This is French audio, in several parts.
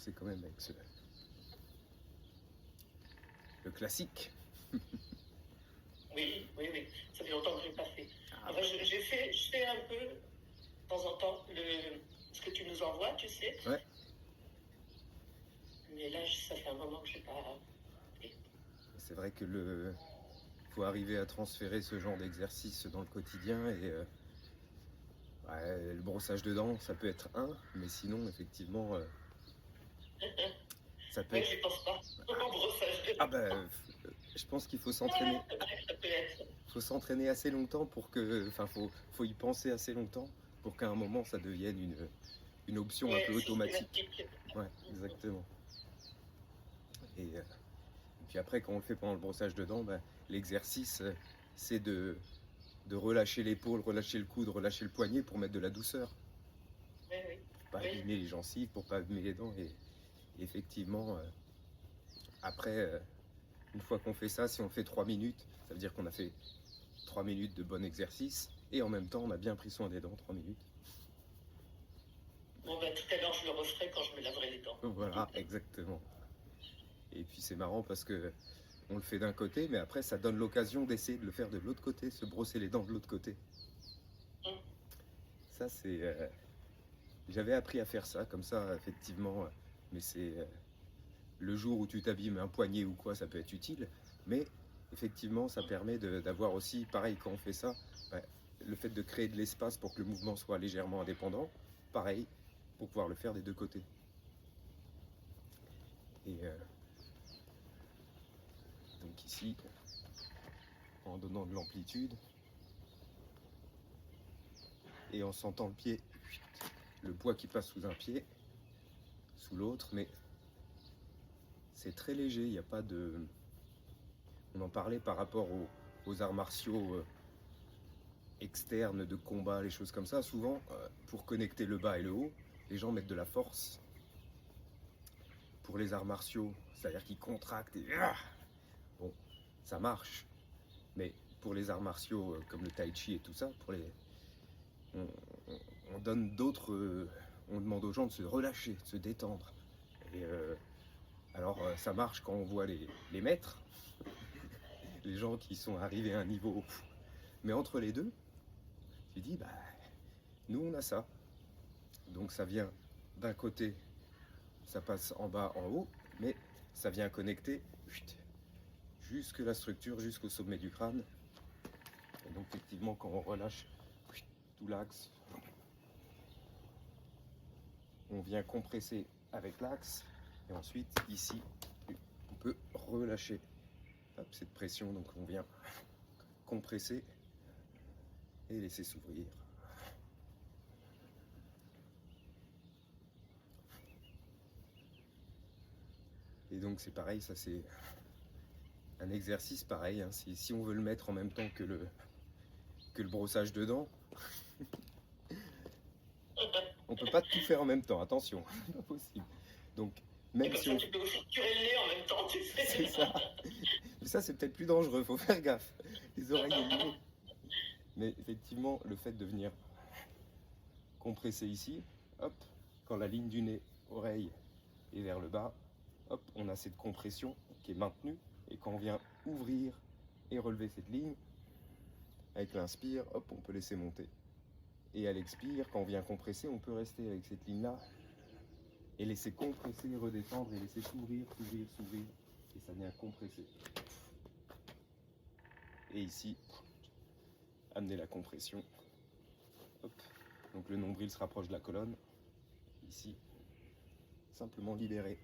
commencer quand même avec le classique. Oui, oui, oui. Ça fait longtemps que je n'ai pas fait. Ah, Enfin, je fais un peu, de temps en temps, ce que tu nous envoies, tu sais. ouais. Mais là, ça fait un moment que je n'ai pas fait. C'est vrai que faut arriver à transférer ce genre d'exercice dans le quotidien et ouais, le brossage de dents, ça peut être mais sinon, effectivement, ça peut Oui, être... j'y pense pas. Au brossage de Ah ben, je pense qu'il faut s'entraîner. ça peut être. Faut s'entraîner assez longtemps pour que... Enfin, faut y penser assez longtemps pour qu'à un moment, ça devienne une option un Ouais, peu automatique. systématique. Ouais, exactement. Et puis après, quand on le fait pendant le brossage de dents, l'exercice, c'est de relâcher l'épaule, relâcher le coude, relâcher le poignet pour mettre de la douceur. Oui, oui. Pour pas Oui. abîmer les gencives, pour pas abîmer les dents. Et effectivement, après, une fois qu'on fait ça, si on fait 3 minutes, ça veut dire qu'on a fait 3 minutes de bon exercice. Et en même temps, on a bien pris soin des dents, 3 minutes. Bon, ben, tout à l'heure, je le referai quand je me laverai les dents. Voilà, exactement. Et puis c'est marrant parce que on le fait d'un côté, mais après ça donne l'occasion d'essayer de le faire de l'autre côté, se brosser les dents de l'autre côté. Ça c'est... J'avais appris à faire ça, comme ça, effectivement, mais c'est... le jour où tu t'abîmes un poignet ou quoi, ça peut être utile, mais effectivement, ça permet d'avoir aussi, pareil, quand on fait ça, le fait de créer de l'espace pour que le mouvement soit légèrement indépendant, pareil, pour pouvoir le faire des deux côtés. Et donc ici, en donnant de l'amplitude, et en sentant le pied, le poids qui passe sous un pied, sous l'autre, mais c'est très léger, il n'y a pas de... On en parlait par rapport aux arts martiaux externes de combat, les choses comme ça. Souvent, pour connecter le bas et le haut, les gens mettent de la force. Pour les arts martiaux, c'est-à-dire qu'ils contractent et... Bon, ça marche. Mais pour les arts martiaux comme le tai chi et tout ça, on donne d'autres... on demande aux gens de se relâcher, de se détendre. Et alors, ça marche quand on voit les maîtres, les gens qui sont arrivés à un niveau... Mais entre les deux, tu dis, nous on a ça. Donc ça vient d'un côté, ça passe en bas, en haut, mais ça vient connecter jusque la structure, jusqu'au sommet du crâne. Et donc effectivement, quand on relâche tout l'axe, on vient compresser avec l'axe. Et ensuite, ici, on peut relâcher cette pression. Donc on vient compresser et laisser s'ouvrir. Et donc c'est pareil, ça c'est un exercice pareil. Hein. Si on veut le mettre en même temps que le brossage de dents, on peut pas tout faire en même temps, attention, c'est pas possible. Donc même si on... tu peux aussi curer le nez en même temps, tu sais. C'est ça. Mais ça c'est peut-être plus dangereux, faut faire gaffe. Les oreilles et le nez. Mais effectivement, le fait de venir compresser ici, hop, quand la ligne du nez, oreille est vers le bas, hop, on a cette compression qui est maintenue. Et quand on vient ouvrir et relever cette ligne, avec l'inspire, hop, on peut laisser monter. Et à l'expire, quand on vient compresser, on peut rester avec cette ligne-là et laisser compresser, redescendre et laisser s'ouvrir, s'ouvrir, s'ouvrir. Et ça vient compresser. Et ici, amener la compression. Hop. Donc le nombril se rapproche de la colonne. Ici, simplement libérer.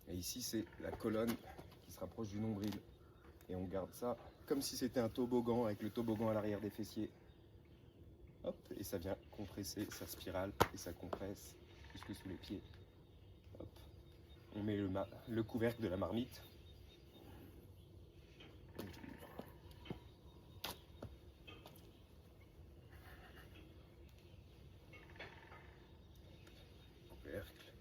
Et ici, c'est la colonne qui se rapproche du nombril. Et on garde ça comme si c'était un toboggan, avec le toboggan à l'arrière des fessiers. Hop, et ça vient compresser, ça spirale et ça compresse jusque sous les pieds. Hop. On met le couvercle de la marmite. Couvercle.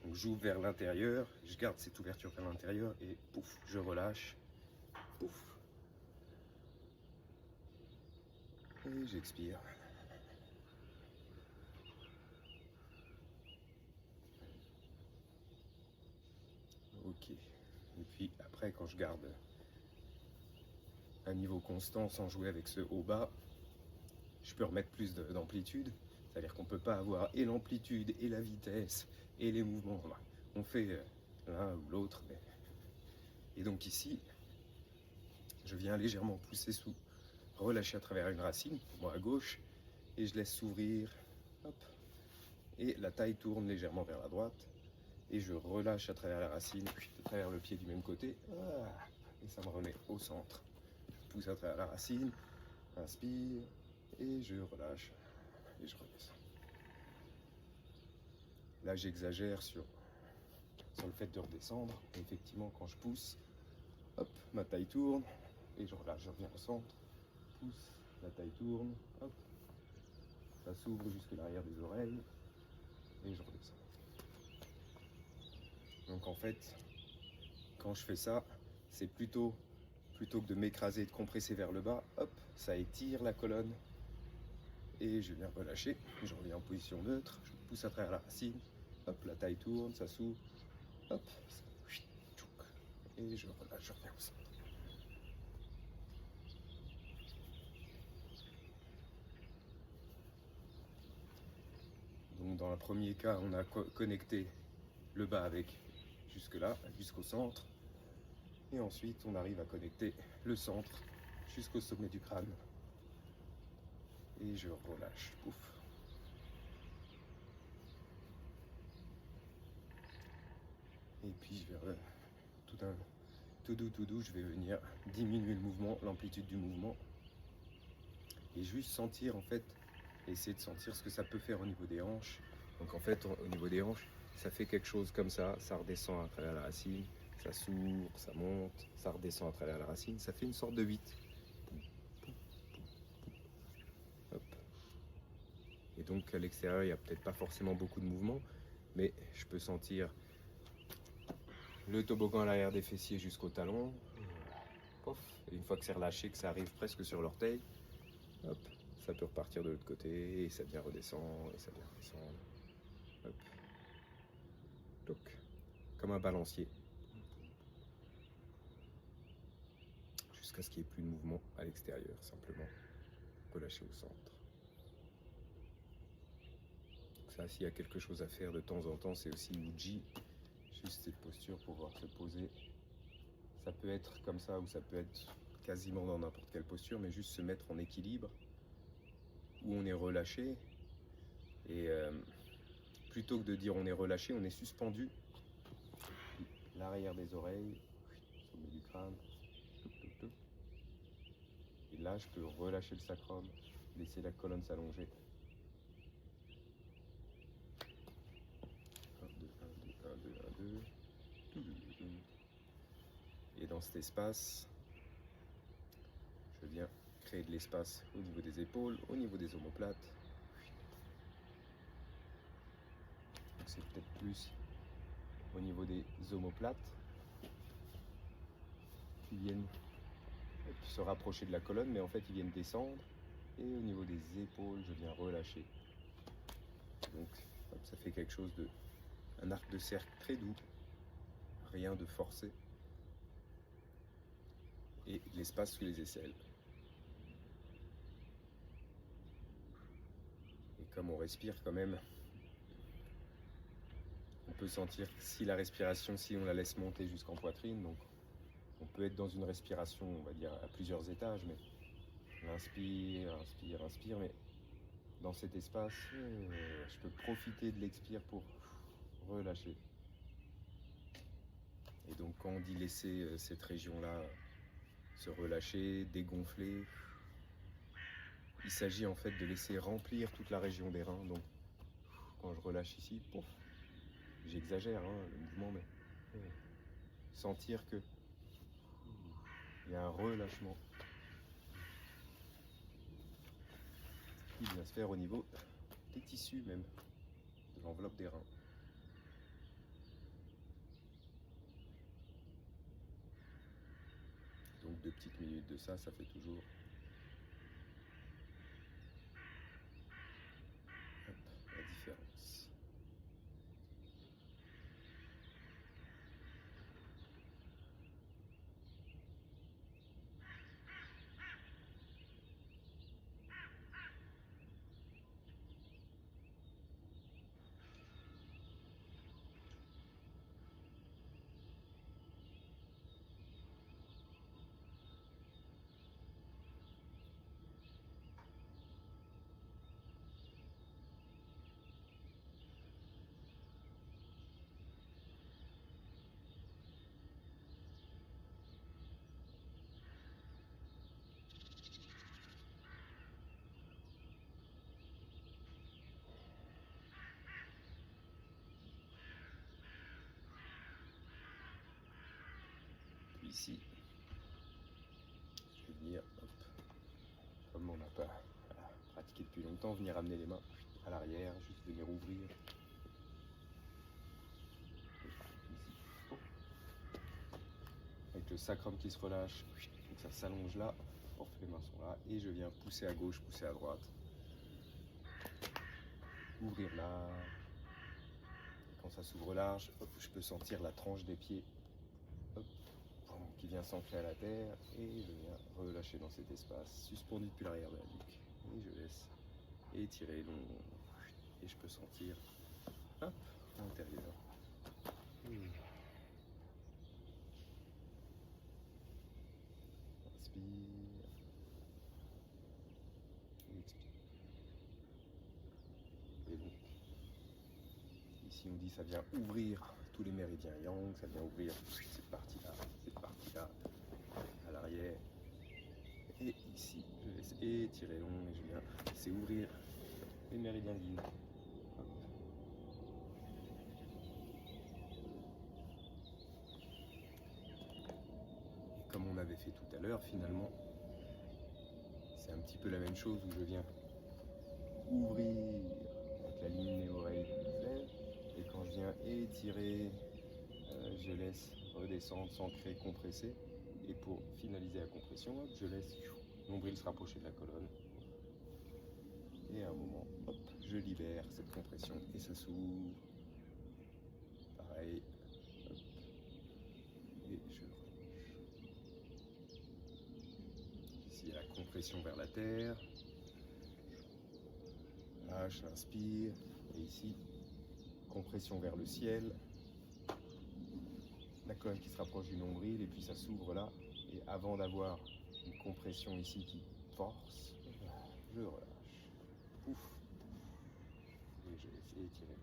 Donc j'ouvre vers l'intérieur, je garde cette ouverture vers l'intérieur et pouf, je relâche. Pouf. Et j'expire. Ok. Et puis après, quand je garde un niveau constant sans jouer avec ce haut-bas, je peux remettre plus d'amplitude. C'est-à-dire qu'on ne peut pas avoir et l'amplitude et la vitesse et les mouvements. On fait l'un ou l'autre. Et donc ici, je viens légèrement pousser sous, relâcher à travers une racine, moi à gauche, et je laisse s'ouvrir. Hop. Et la taille tourne légèrement vers la droite. Et je relâche à travers la racine, puis à travers le pied du même côté. Et ça me remet au centre. Je pousse à travers la racine, inspire, et je relâche, et je redescends. Là, j'exagère sur le fait de redescendre. Et effectivement, quand je pousse, hop, ma taille tourne, et je relâche, je reviens au centre. Pousse, la taille tourne, hop, ça s'ouvre jusque l'arrière des oreilles, et je redescends. Donc en fait, quand je fais ça, c'est plutôt que de m'écraser et de compresser vers le bas, hop, ça étire la colonne, et je viens relâcher, je reviens en position neutre, je pousse à travers la racine, hop, la taille tourne, ça s'ouvre, hop, et je relâche, je reviens au centre. Donc dans le premier cas, on a connecté le bas avec jusque là, jusqu'au centre, et ensuite on arrive à connecter le centre jusqu'au sommet du crâne, et je relâche, pouf. Et puis je vais tout doux, je vais venir diminuer le mouvement, l'amplitude du mouvement, et juste sentir en fait, essayer de sentir ce que ça peut faire au niveau des hanches. Donc en fait, au niveau des hanches, ça fait quelque chose comme ça redescend à travers la racine, ça s'ouvre, ça monte, ça redescend à travers la racine, ça fait une sorte de 8. Hop. Et donc à l'extérieur, il n'y a peut-être pas forcément beaucoup de mouvement, mais je peux sentir le toboggan à l'arrière des fessiers jusqu'au talon. Pof. Et une fois que c'est relâché, que ça arrive presque sur l'orteil, hop, ça peut repartir de l'autre côté, et ça vient redescendre, et ça vient redescendre. Hop. Donc, comme un balancier. Jusqu'à ce qu'il n'y ait plus de mouvement à l'extérieur, simplement relâcher au centre. Donc ça, s'il y a quelque chose à faire de temps en temps, c'est aussi Uji, juste cette posture pour pouvoir se poser. Ça peut être comme ça, ou ça peut être quasiment dans n'importe quelle posture, mais juste se mettre en équilibre, où on est relâché, et plutôt que de dire on est relâché, on est suspendu. L'arrière des oreilles, sommet du crâne, et là je peux relâcher le sacrum, laisser la colonne s'allonger. 1, 2, 1, 2, 1, 2, 1, 2. Et dans cet espace, je viens créer de l'espace au niveau des épaules, au niveau des omoplates. Donc c'est peut-être plus au niveau des omoplates qui viennent se rapprocher de la colonne, mais en fait ils viennent descendre. Et au niveau des épaules, je viens relâcher. Donc hop, ça fait quelque chose de... un arc de cercle très doux, rien de forcé. Et de l'espace sous les aisselles. Et comme on respire quand même, on peut sentir si la respiration, si on la laisse monter jusqu'en poitrine, donc on peut être dans une respiration, on va dire, à plusieurs étages, mais on inspire, inspire, inspire, mais dans cet espace, je peux profiter de l'expire pour relâcher. Et donc quand on dit laisser cette région-là se relâcher, dégonfler, il s'agit en fait de laisser remplir toute la région des reins. Donc quand je relâche ici, pouf, j'exagère le mouvement, mais sentir que il y a un relâchement qui vient se faire au niveau des tissus même, de l'enveloppe des reins. Donc 2 petites minutes de ça, ça fait toujours la différence. ici, je vais venir, hop, comme on n'a pas pratiqué depuis longtemps, venir amener les mains à l'arrière, juste venir ouvrir. Avec le sacrum qui se relâche, donc ça s'allonge là, hop, les mains sont là, et je viens pousser à gauche, pousser à droite. Ouvrir là. Et quand ça s'ouvre large, hop, je peux sentir la tranche des pieds, hop, qui vient s'ancrer à la terre, et je viens relâcher dans cet espace, suspendu depuis l'arrière de la nuque. Et je laisse étirer long, et je peux sentir, hop, à l'intérieur. Inspire. Expire. Et donc, ici on dit ça vient ouvrir tous les méridiens yang, ça vient ouvrir cette partie-là, à l'arrière. Et ici, je laisse étirer long et je viens laisser ouvrir les méridiens yin. Hop. Et comme on avait fait tout à l'heure, finalement, c'est un petit peu la même chose où je viens ouvrir avec la ligne nez-oreille, et quand je viens étirer, je laisse redescendre, s'ancrer, compresser. Et pour finaliser la compression, hop, je laisse nombril se rapprocher de la colonne. Et à un moment, hop, je libère cette compression et ça s'ouvre. Pareil. Hop. Et je relâche. Ici, il y a la compression vers la terre. Lâche, inspire. Et ici, compression vers le ciel. La colonne qui se rapproche du nombril et puis ça s'ouvre là. Et avant d'avoir une compression ici qui force, je relâche. Pouf. Et je laisse étirer.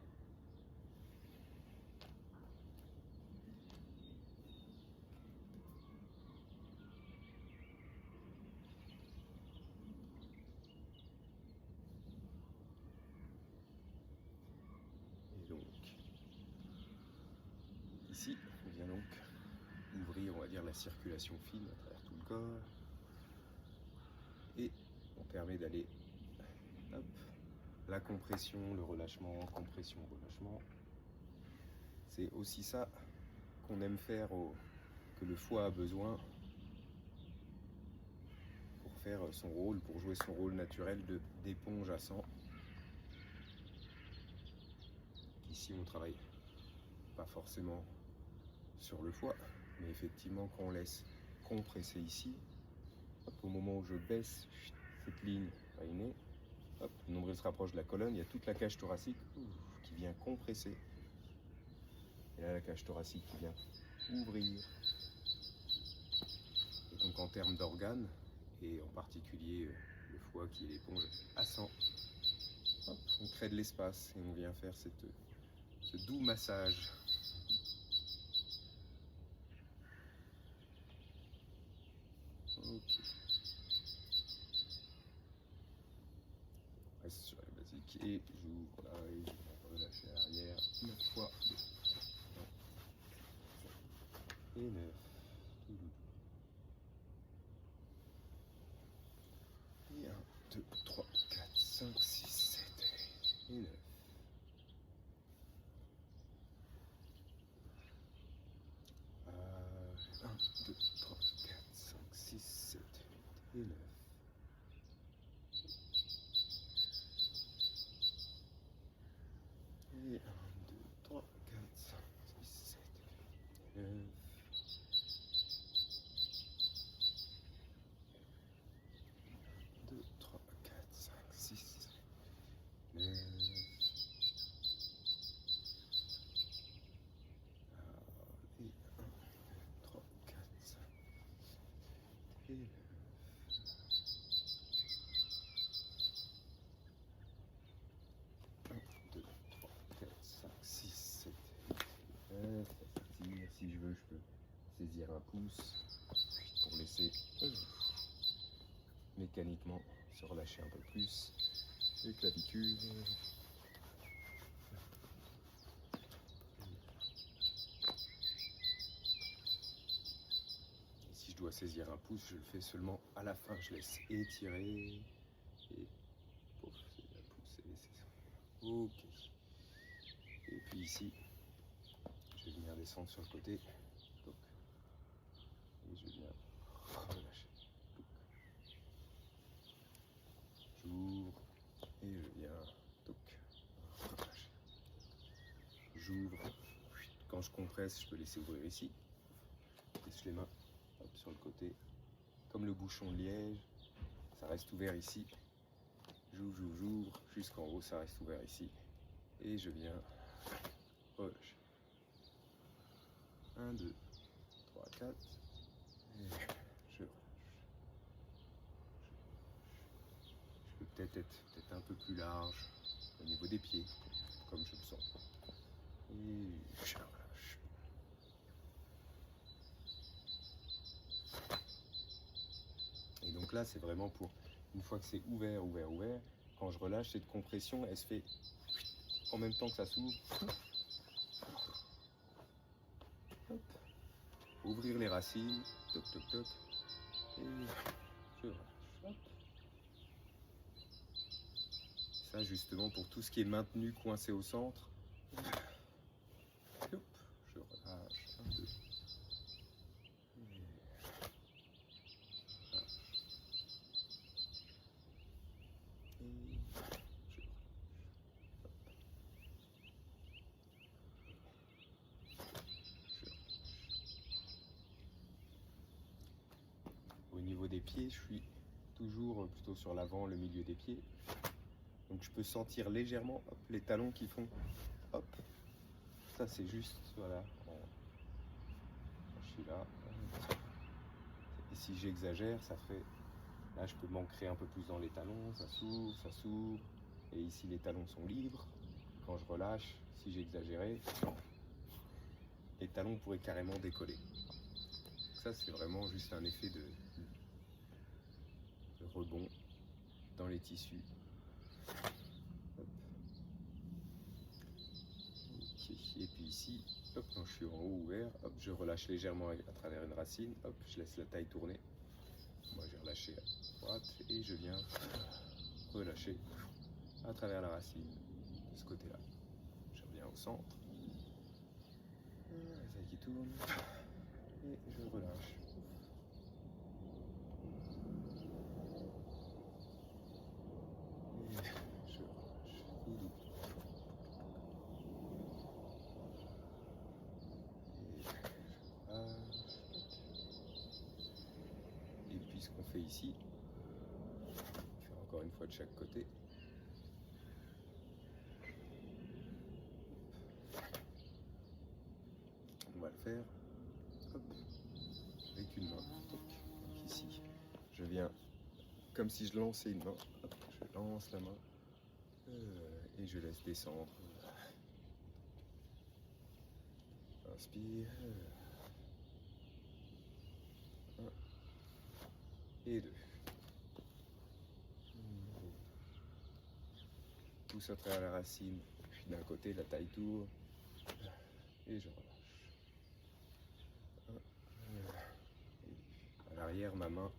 Et donc, ici, on vient donc ouvrir, on va dire, la circulation fine à travers tout le corps. Et on permet d'aller, hop, la compression, le relâchement, compression, relâchement. C'est aussi ça qu'on aime faire, que le foie a besoin pour faire son rôle, pour jouer son rôle naturel d'éponge à sang. Ici, on travaille pas forcément sur le foie, mais effectivement, quand on laisse compresser ici, hop, au moment où je baisse cette ligne rainée, hop, le nombril se rapproche de la colonne, il y a toute la cage thoracique qui vient compresser. Et là, la cage thoracique qui vient ouvrir. Et donc, en termes d'organes, et en particulier le foie qui est l'éponge à sang, hop, on crée de l'espace et on vient faire ce doux massage. Ok. Reste sur la basique et j'ouvre là et je vais relâcher à l'arrière 9 fois. 2, et 9. Et 1, 2, 3, 4, 5, 6, 7 et 9. 1, 2, 3, 4, 5, 6, 7, 8 et 9. Et 1, 2, 3, 4, 5, 6, 7, 8 et 9. 2, 3, 4, 5, 6, 7, 9. Et 1, 2, 3, 4, 5, et 9. 1, 2, 3, 4, 5, 6, 7, 8, 9. Si je veux, je peux saisir un pouce pour laisser mécaniquement se relâcher un peu plus les clavicules. dois saisir un pouce, je le fais seulement à la fin. Je laisse étirer et pouf, c'est un pouce et c'est ça. Ok. Et puis ici, je vais venir descendre sur le côté. Donc, et je viens relâcher. J'ouvre et je viens relâcher. J'ouvre. Quand je compresse, je peux laisser ouvrir ici. Je laisse les mains hop, sur le côté. Comme le bouchon de liège, ça reste ouvert ici. J'ouvre, jusqu'en haut, ça reste ouvert ici. Et je viens relâcher. 1, 2, 3, 4. Et je relâche. Je peux peut-être être un peu plus large au niveau des pieds, comme je le sens. Et je relâche. Et donc là, c'est vraiment pour, une fois que c'est ouvert, quand je relâche, cette compression, elle se fait en même temps que ça s'ouvre. Ouvrir les racines, toc toc toc, et je relâche. Hop. Ça justement pour tout ce qui est maintenu, coincé au centre. Hop, je relâche. 1, 2. Au niveau des pieds, je suis toujours plutôt sur l'avant, le milieu des pieds. Donc je peux sentir légèrement hop, les talons qui font hop. Ça c'est juste, voilà. Je suis là. Et si j'exagère, ça fait. Là je peux m'ancrer un peu plus dans les talons, ça s'ouvre, ça s'ouvre. Et ici les talons sont libres. Quand je relâche, si j'exagérais, les talons pourraient carrément décoller. Ça c'est vraiment juste un effet de rebond dans les tissus. Hop. Okay. Et puis ici, hop, quand je suis en haut ouvert, hop, je relâche légèrement à travers une racine, hop, je laisse la taille tourner. Moi j'ai relâché à droite et je viens relâcher à travers la racine de ce côté-là. Je reviens au centre. La taille qui tourne. Et je relâche. Et je relâche. Tout doux. Et je relâche. Et puis ce qu'on fait ici, on fait encore une fois de chaque côté. On va le faire hop, avec une main. Donc ici, je viens comme si je lançais une main. Hop, je lance la main et je laisse descendre. Inspire. 1 et 2. Pousse à travers la racine. Puis d'un côté, la taille tourne. Et je relâche. 1, à l'arrière, ma main,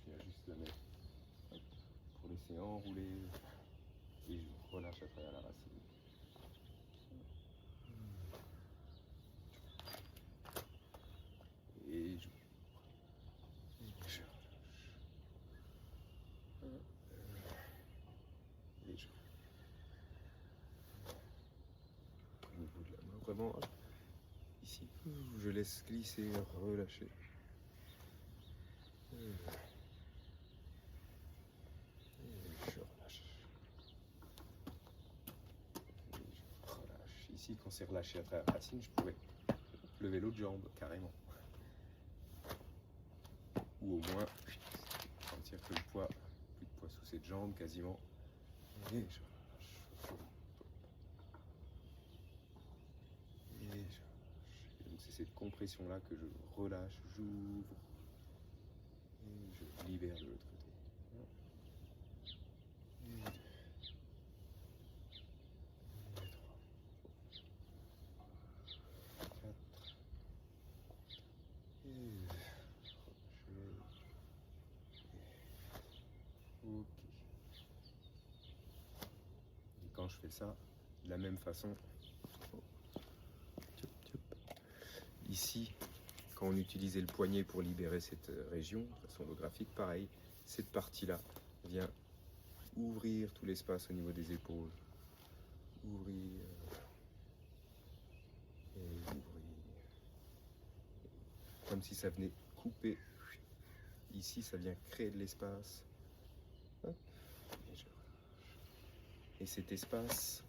je viens juste la mettre pour laisser enrouler. Et je relâche à travers la racine. Et je relâche. Et je au niveau de la main, vraiment hop, ici, je laisse glisser, relâcher. Et je relâche. Et je relâche. Ici, quand c'est relâché à travers la racine, je pourrais lever l'autre jambe carrément. Ou au moins sentir que le poids, plus de poids sous cette jambe quasiment. Et je relâche. Et je relâche. Et donc c'est cette compression là que je relâche, j'ouvre. Et je libère de l'autre côté. Et 2. Et 3. 4. Et je fais ça. De la même façon, ici, quand on utilisait le poignet pour libérer cette région, de façon graphique, pareil, cette partie-là vient ouvrir tout l'espace au niveau des épaules. Ouvrir et ouvrir. Comme si ça venait couper. Ici, ça vient créer de l'espace. Et cet espace,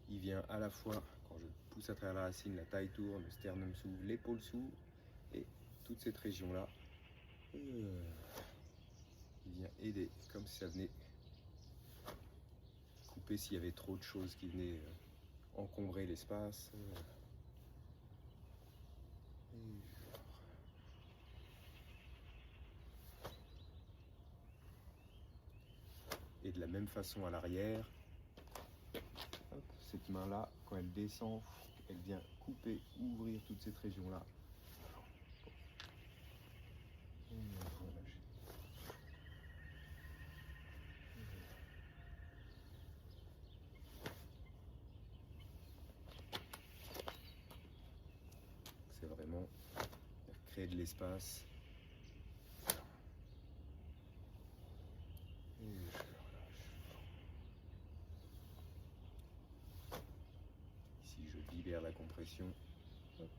il vient à la fois, quand je pousse à travers la racine, la taille tourne, le sternum s'ouvre, l'épaule s'ouvre, et toute cette région-là, il vient aider, comme si ça venait couper s'il y avait trop de choses qui venaient encombrer l'espace. Et de la même façon à l'arrière, cette main-là, quand elle descend, elle vient couper, ouvrir toute cette région-là. C'est vraiment créer de l'espace. Et je relâche. Ici, je libère la compression. Hop.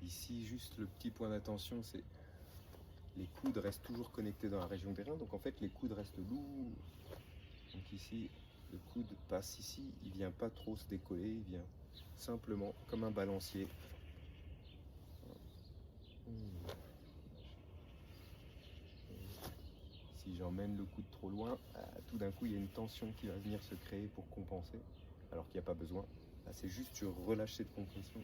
Ici, juste le petit point d'attention, c'est les coudes restent toujours connectés dans la région des reins, donc en fait les coudes restent lourds. Donc ici, le coude passe ici, il vient pas trop se décoller, il vient simplement comme un balancier. Si j'emmène le coude trop loin, tout d'un coup il y a une tension qui va venir se créer pour compenser, alors qu'il n'y a pas besoin. Là c'est juste je relâche cette compression.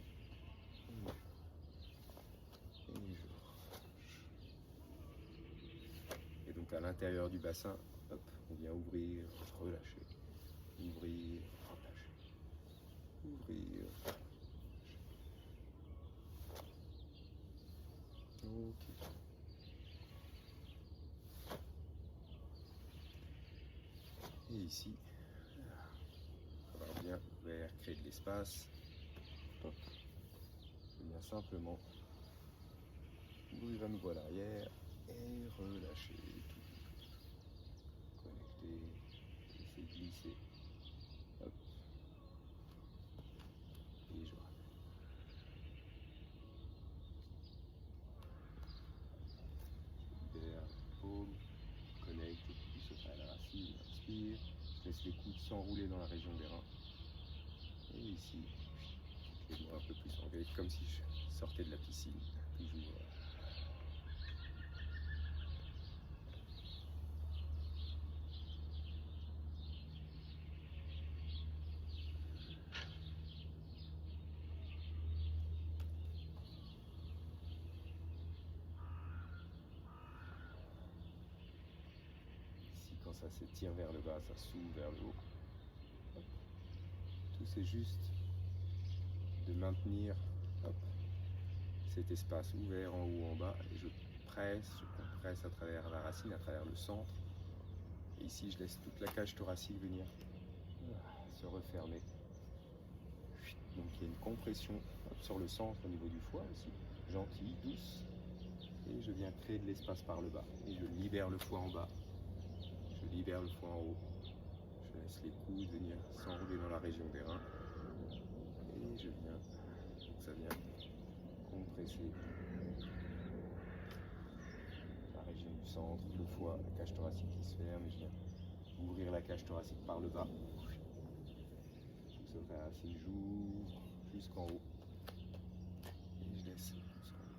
Et donc à l'intérieur du bassin, hop, on vient ouvrir, relâcher, ouvrir, relâcher, ouvrir. Ok. Et ici, on va bien ouvrir, créer de l'espace. Hop. Je viens simplement ouvrir à nouveau à l'arrière et relâcher tout. Connecter, laisser glisser. Hop. Et je ramène. Je libère paume, connecte, pousse à la racine, inspire. Je laisse les coudes s'enrouler dans la région des reins. Et ici, les doigts un peu plus engagés, comme si je sortais de la piscine. Toujours. Ici, quand ça s'étire vers le bas, ça s'ouvre vers le haut. Hop. Tout c'est juste de maintenir, hop, cet espace ouvert en haut, en bas, et je compresse à travers la racine, à travers le centre. Et ici, je laisse toute la cage thoracique venir se refermer. Donc il y a une compression sur le centre au niveau du foie aussi, gentille, douce. Et je viens créer de l'espace par le bas. Et je libère le foie en bas. Je libère le foie en haut. Je laisse les coudes venir s'enrouler dans la région des reins. Et je viens, donc ça vient compresser la région du centre, le foie, la cage thoracique qui se ferme. Et je viens ouvrir la cage thoracique par le bas. Pousse la racine, j'ouvre jusqu'en haut. Et je laisse jusqu'en haut.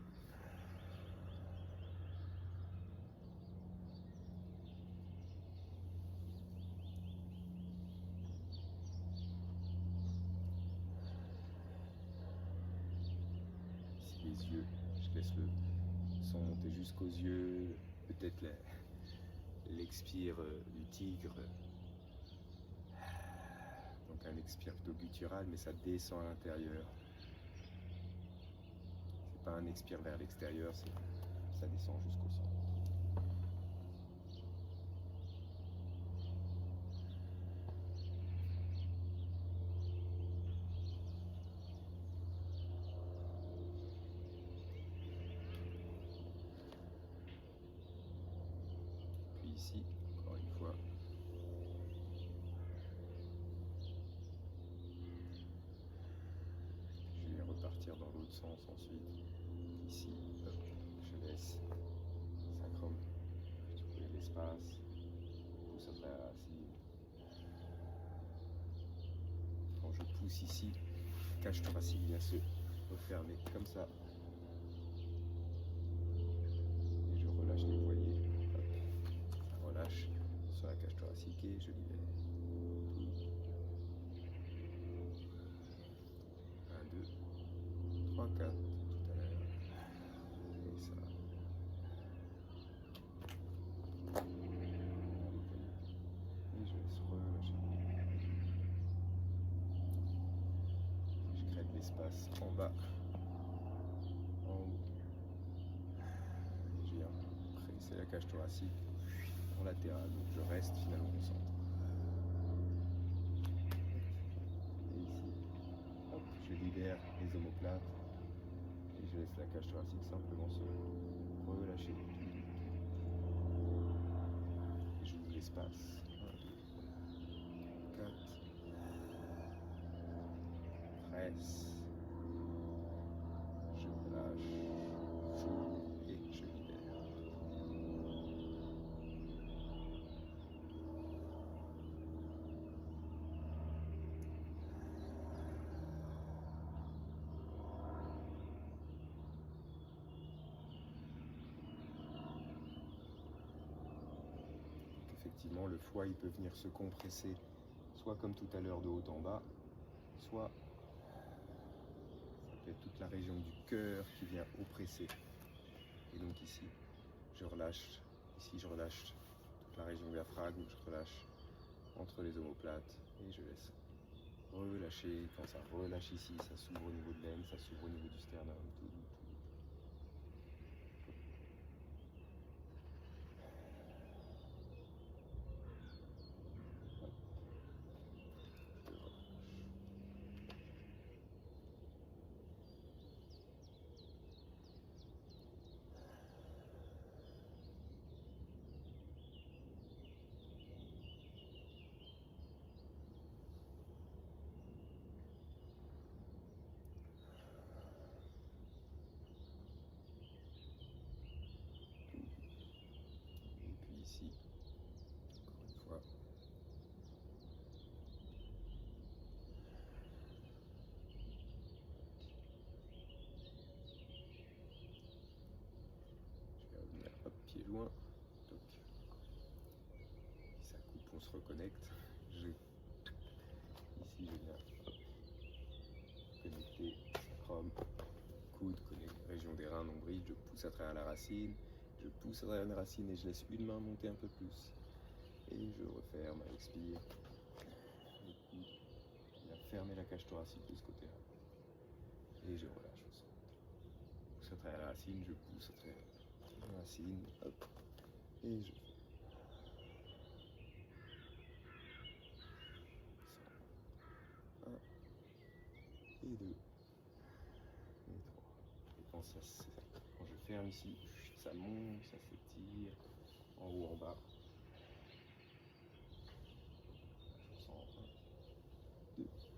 Ici les yeux, je laisse le son monter jusqu'aux yeux, peut-être l'expire du tigre. Donc un expire plutôt guttural, mais ça descend à l'intérieur. C'est pas un expire vers l'extérieur, ça ça descend jusqu'au centre. Puis ici, encore une fois, je vais repartir dans l'autre sens ensuite. Ici, hop, je laisse sacrum, trouver l'espace, pousse après la racine. Quand je pousse ici, cage thoracique vient se refermer comme ça. Et je relâche les poignets. Hop, ça relâche sur la cage thoracique et je libère. 1, 2, 3, 4, tout à l'heure. Et ça. Et je laisse relâcher. Je crée de l'espace en bas, en haut. Et je viens presser la cage thoracique en latéral. Donc je reste finalement au centre. Et ici, hop, je libère les omoplates. Et je laisse la cage thoracique simplement se relâcher. Et j'ouvre l'espace. 1, 2, 4. Presse. Je relâche. J'ouvre et je libère. Effectivement, le foie il peut venir se compresser, soit comme tout à l'heure de haut en bas, soit ça peut être toute la région du cœur qui vient oppresser. Et donc ici, je relâche. Ici, je relâche toute la région diaphragme, je relâche entre les omoplates et je laisse relâcher. Quand ça relâche ici, ça s'ouvre au niveau de l'aine, ça s'ouvre au niveau du sternum, tout. Ici, encore une fois. Je vais revenir, hop, pied loin. Donc, si ça coupe, on se reconnecte. Ici, je viens, hop, connecter sacrum, coude, région des reins, nombril. Je pousse à travers la racine. Je pousse à travers la racine et je laisse une main monter un peu plus. Et je referme, expire. Le coude. Je viens fermer la cage thoracique de ce côté-là. Et je relâche au centre. Je pousse à travers la racine, je pousse à travers la racine. Hop. Et je fais. 1 et 2 et 3. Et quand je ferme ici, ça monte, ça s'étire en haut, en bas. Je sens 1, 2 et 3.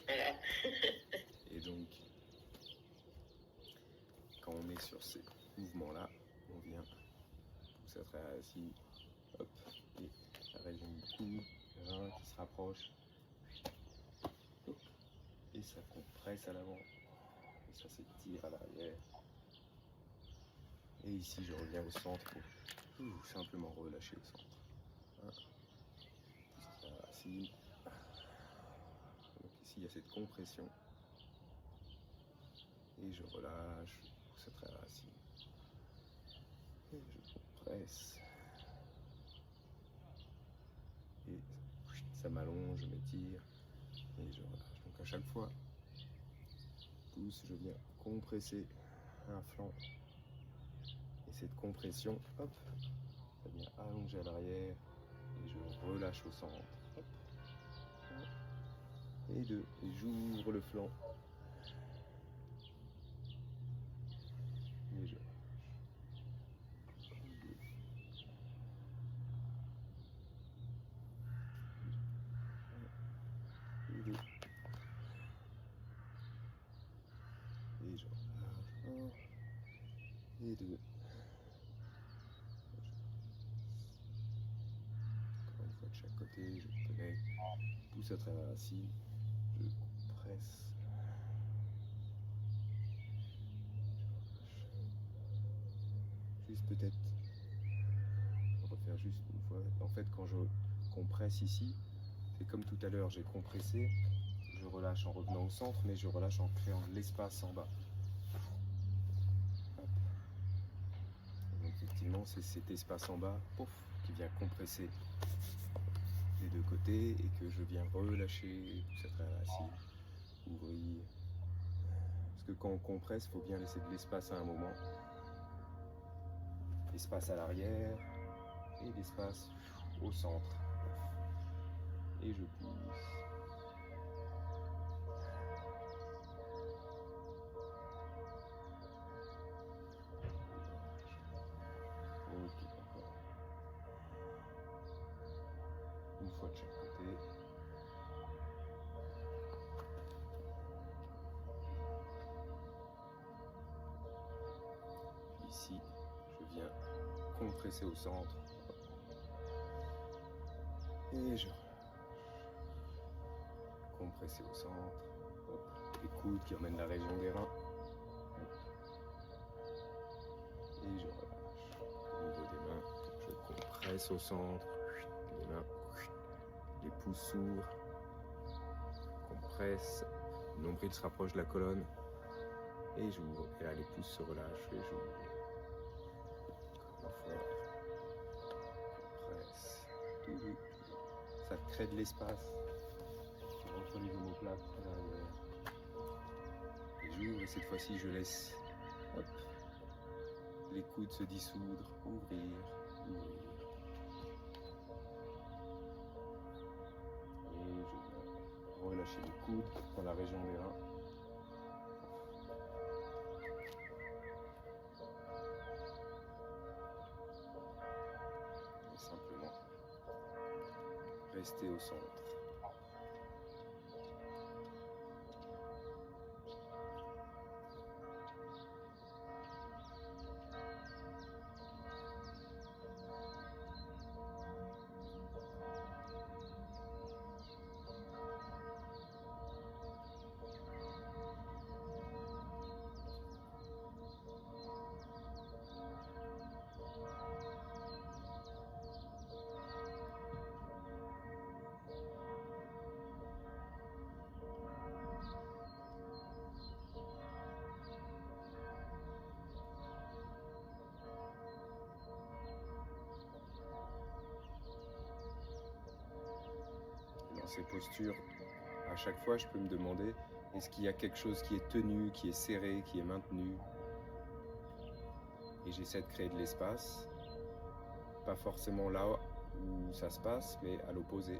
Voilà. Et donc, quand on est sur ces mouvements-là, on vient pousser à travers la racine, hop, et la région du cou, le rein qui se rapproche, et ça compresse à l'avant, et ça s'étire à l'arrière. Et ici, je reviens au centre pour simplement relâcher au centre. Pousse à travers la racine, il y a cette compression. Et je relâche, je pousse à travers la racine. Et je compresse. Et ça m'allonge, je m'étire. Et je relâche. Donc à chaque fois, je pousse, je viens compresser un flanc. Et cette compression, hop, ça vient allonger à l'arrière. Et je relâche au centre. Hop. Et deux. Et j'ouvre le flanc. Et je relâche. Et deux. Et je relâche. Un. Et deux. Encore une fois de chaque côté, je connecte. Pousse à travers la racine. Je compresse. Juste peut-être refaire juste une fois. En fait, quand je compresse ici, c'est comme tout à l'heure, j'ai compressé, je relâche en revenant au centre, mais je relâche en créant de l'espace en bas. Hop. Donc effectivement, c'est cet espace en bas, pouf, qui vient compresser des deux côtés et que je viens relâcher, pousser à travers la racine, ouvrir. Parce que quand on compresse, il faut bien laisser de l'espace à un moment. L'espace à l'arrière et l'espace au centre. Et je pousse. Ok, encore. Une fois de chaque côté. Puis ici, je viens compresser au centre. Et je relâche. Compresser au centre. Hop. Les coudes qui emmènent la région des reins. Hop. Et je relâche. Au niveau des mains, je compresse au centre. Les mains, les pouces s'ouvrent. Compresse. Le nombril se rapproche de la colonne. Et j'ouvre. Et là, les pouces se relâchent et j'ouvre. Encore une fois. Compresse. Tout doux. Ça crée de l'espace entre les omoplates à l'arrière. Et j'ouvre et cette fois-ci je laisse hop, les coudes se dissoudre, ouvrir, ouvrir. Et je viens relâcher les coudes dans la région des reins. Et simplement rester au centre. Dans ces postures, à chaque fois, je peux me demander, est-ce qu'il y a quelque chose qui est tenu, qui est serré, qui est maintenu? Et j'essaie de créer de l'espace, pas forcément là où ça se passe, mais à l'opposé.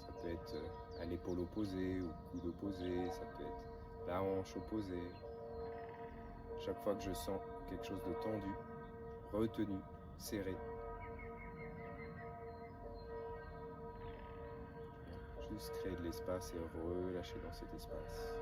Ça peut être à l'épaule opposée, au coude opposé, ça peut être la hanche opposée. Chaque fois que je sens quelque chose de tendu, retenu, serré, juste créer de l'espace et relâcher dans cet espace.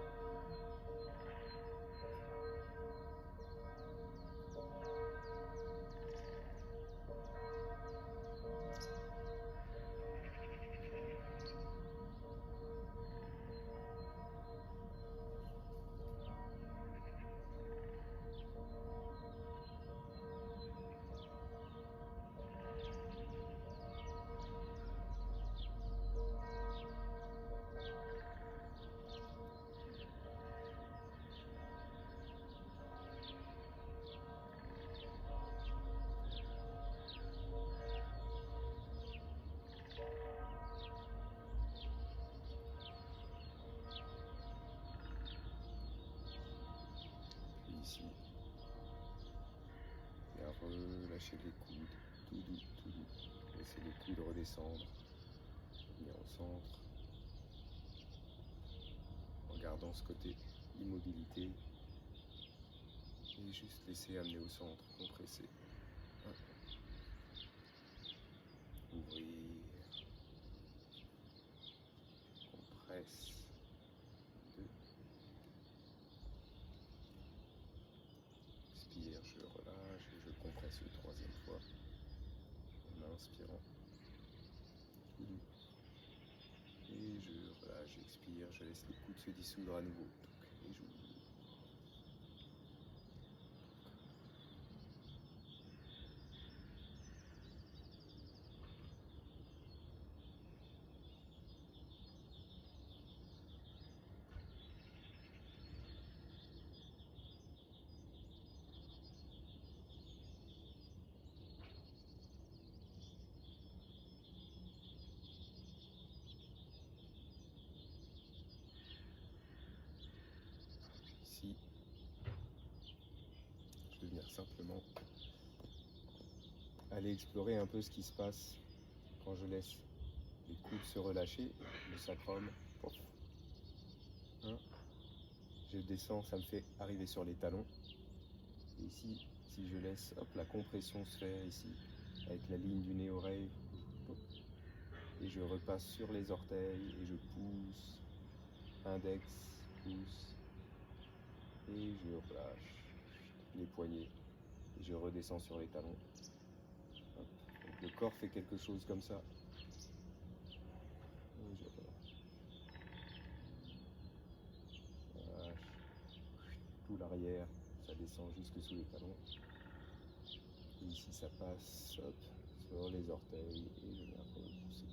relâcher les coudes, tout doux, tout doux. Laissez les coudes redescendre, venir au centre, en gardant ce côté immobilité. Et juste laisser amener au centre, compresser. Hop. Ouvrir. Compresse. 2. Expire, je relâche et je compresse une 3e fois. En inspirant. Tout doux. Et je relâche, j'expire, je laisse les coudes se dissoudre à nouveau. Et j'ouvre. Ici, je vais venir simplement aller explorer un peu ce qui se passe quand je laisse les coudes se relâcher, le sacrum, pof. Je descends, ça me fait arriver sur les talons. Et ici, si je laisse, hop, la compression se faire ici, avec la ligne du nez-oreille, et je repasse sur les orteils et je pousse, index, pouce, et je relâche les poignets, et je redescends sur les talons. Hop. Donc le corps fait quelque chose comme ça. Et je relâche. Relâche. Tout l'arrière, ça descend jusque sous les talons. Et ici ça passe, hop, sur les orteils, et je viens repousser.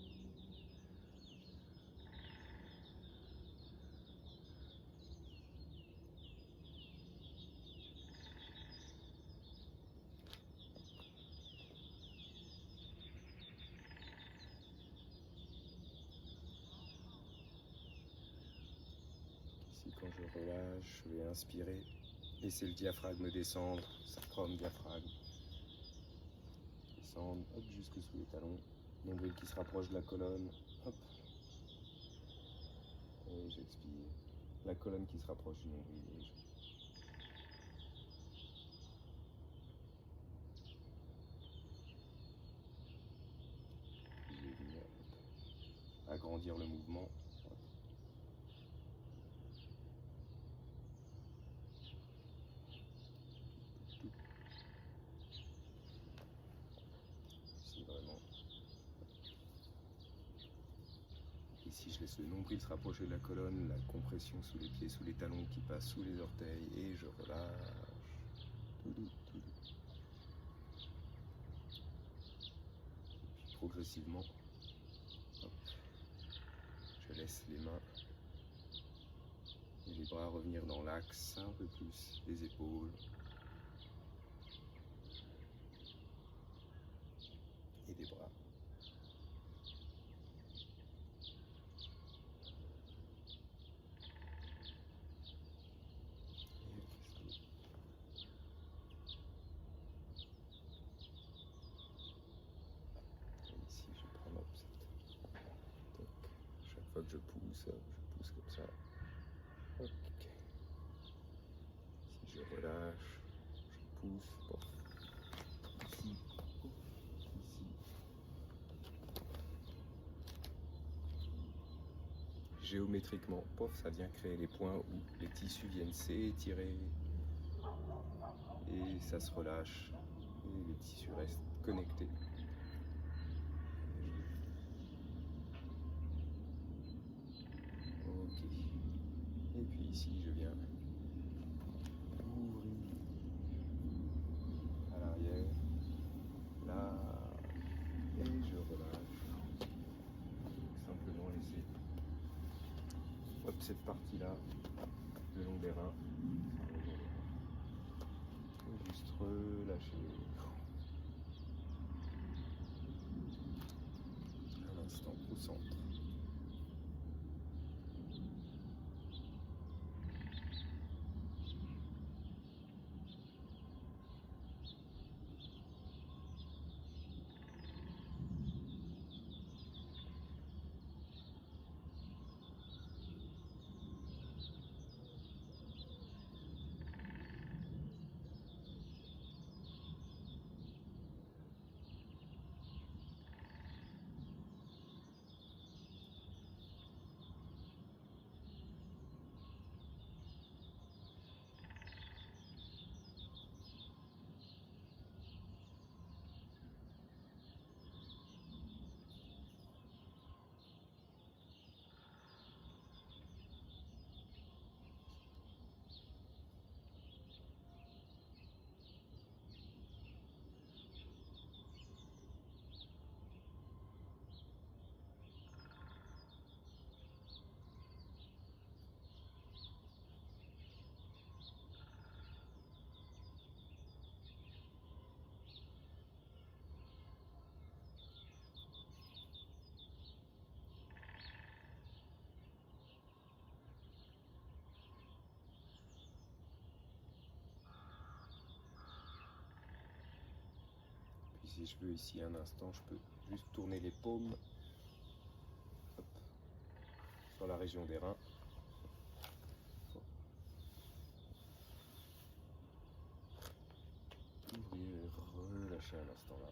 Ici, quand je relâche, je vais inspirer, laisser le diaphragme descendre, sacrum, diaphragme. Descendre, hop, jusque sous les talons. Nombril qui se rapproche de la colonne, hop. Et j'expire. La colonne qui se rapproche du nombril. Et je vais venir agrandir le mouvement. Hop. Ici, vraiment. Ici, je laisse le nombril se rapprocher de la colonne, la compression sous les pieds, sous les talons qui passe sous les orteils, et je relâche. Tout doux, tout doux. Et puis progressivement, hop, je laisse les mains et les bras revenir dans l'axe un peu plus, les épaules. Et les bras. Ici, je prends l'offset. Chaque fois que je pousse comme ça. Ok. Si je relâche, je pousse. Pof. Ici, pof. Ici. Géométriquement, pof, ça vient créer les points où les tissus viennent s'étirer et ça se relâche et les tissus restent connectés. Ok. Et puis ici, je viens ouvrir à l'arrière, là, et je relâche. Simplement laisser hop, cette partie-là, le long des reins, et juste relâcher. Un instant au centre. si je veux ici un instant, je peux juste tourner les paumes, hop, sur la région des reins. Ouvrir et relâcher un instant là.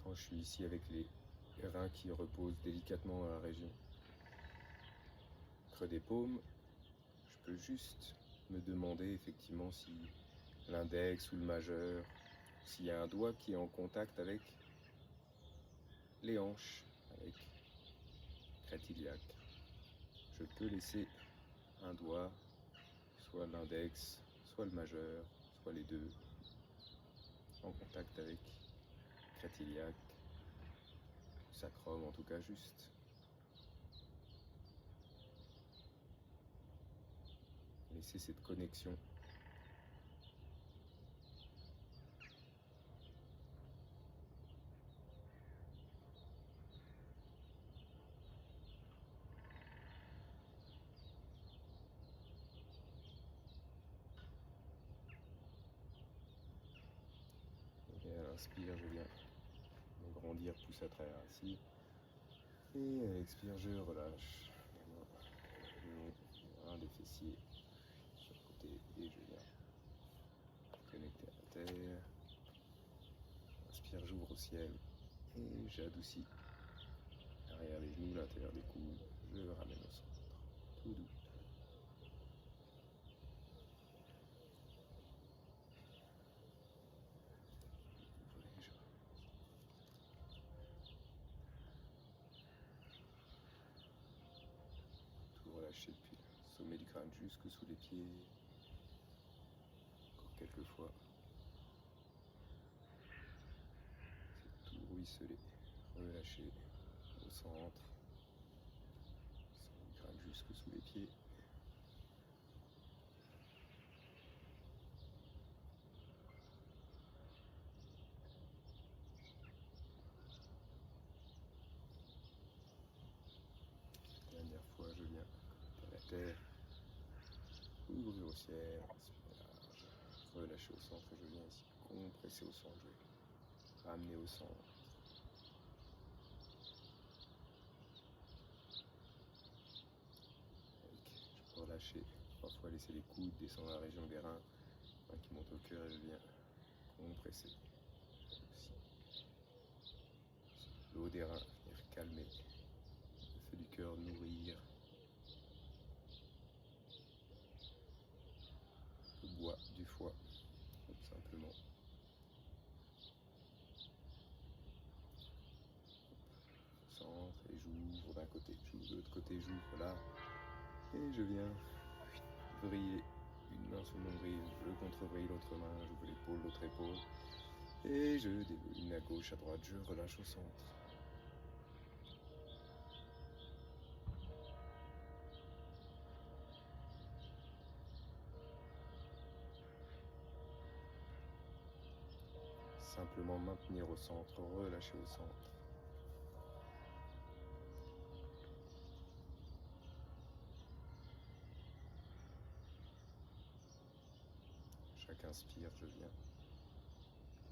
Quand je suis ici avec les reins qui reposent délicatement dans la région creux des paumes, je peux juste me demander effectivement si l'index ou le majeur, s'il y a un doigt qui est en contact avec les hanches, avec crête iliaque. Je peux laisser un doigt, soit l'index, soit le majeur, soit les deux, en contact avec crête iliaque, sacrum en tout cas juste. Laisser cette connexion. Et à l'inspire, je viens me grandir plus à travers ici. Et à l'expire, je relâche le long des fessiers sur le côté et je viens connecter à la terre. Inspire, j'ouvre au ciel et j'adoucis derrière les genoux, l'intérieur des coudes. Je le ramène au centre, tout doux. Tout relâcher depuis le sommet du crâne jusque sous les pieds. Encore quelques fois. C'est tout ruisseler, relâcher au centre. Sommet du crâne jusque sous les pieds. Dernière fois, je viens à la terre, ouvrir au ciel, inspire large, relâcher au centre et je viens ici compresser au centre, je vais ramener au centre. Je peux relâcher, parfois laisser les coudes descendre dans la région des reins, qui monte au cœur et je viens compresser aussi. L'eau des reins, venir calmer, le feu du cœur nourrir. Le bois du foie, tout simplement. Au centre et j'ouvre d'un côté, j'ouvre de l'autre côté, j'ouvre là. Et je viens vriller une main sur le nombril, je contre-vrille l'autre main, j'ouvre l'épaule, l'autre épaule. Et je déboule à gauche, à droite, je relâche au centre. Simplement maintenir au centre, relâcher au centre. Chaque inspire, je viens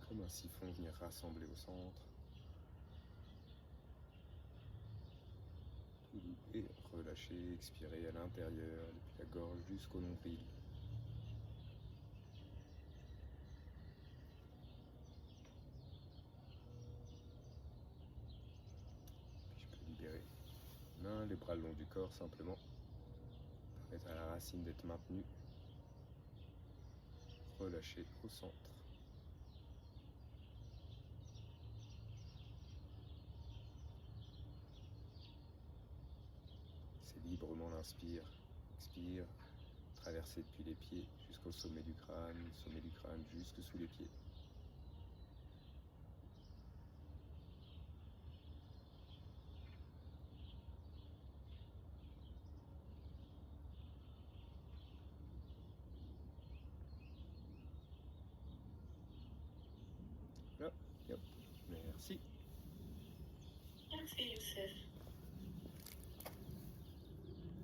comme un siphon venir rassembler au centre. Tout doux et relâcher, expirer à l'intérieur, depuis la gorge jusqu'au nombril. Puis je peux libérer les mains, les bras le long du corps simplement. Permettre à la racine d'être maintenue. Relâcher au centre. C'est librement l'inspire Expire. Traverser depuis les pieds jusqu'au sommet du crâne jusque sous les pieds. Là, hop. Merci. Merci Youssef.